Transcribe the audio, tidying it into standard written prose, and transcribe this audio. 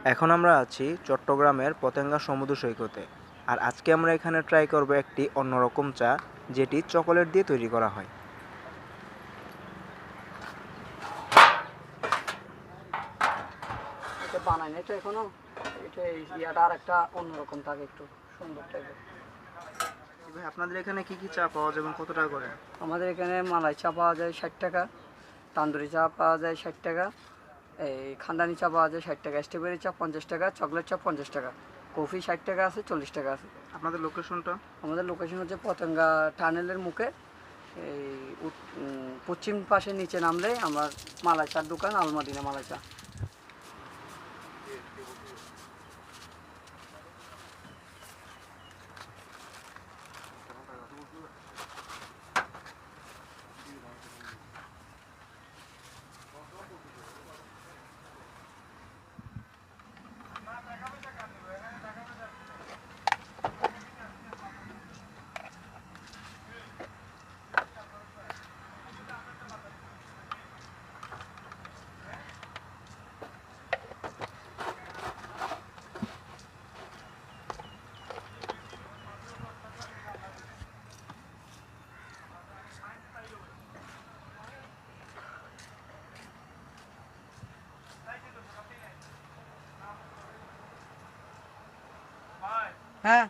এখন আমরা আছি চট্টগ্রামের পতেঙ্গা সমুদ্র সৈকতে। আর আজকে আমরা এখানে ট্রাই করব একটি অন্যরকম চা, যেটি চকোলেট দিয়ে তৈরি করা হয়। এটা বানাই নাই তো এখনো। এটা ইয়াটা আর একটা অন্যরকম থাকে, একটু সুন্দর টাইপের। ভাই, আপনাদের এখানে কি কি চা পাওয়া যাবে এবং কত টাকা করে? আমাদের এখানে মালাই চা পাওয়া যায় 60 টাকা, তান্দুরি চা পাওয়া যায় 60 টাকা, এই খানদানি চা পাওয়া যায় 60 টাকা, স্ট্রবেরি চা 50 টাকা, চকলেট চা 50 টাকা, কফি 60 টাকা আছে, 40 টাকা আছে। আপনাদের লোকেশনটা? আমাদের লোকেশন হচ্ছে পতেঙ্গা টানেলের মুখে, এই পশ্চিম পাশে নিচে নামলে আমার মালাই চার দোকান, আলমাদিনা মালাই চা। হ্যাঁ।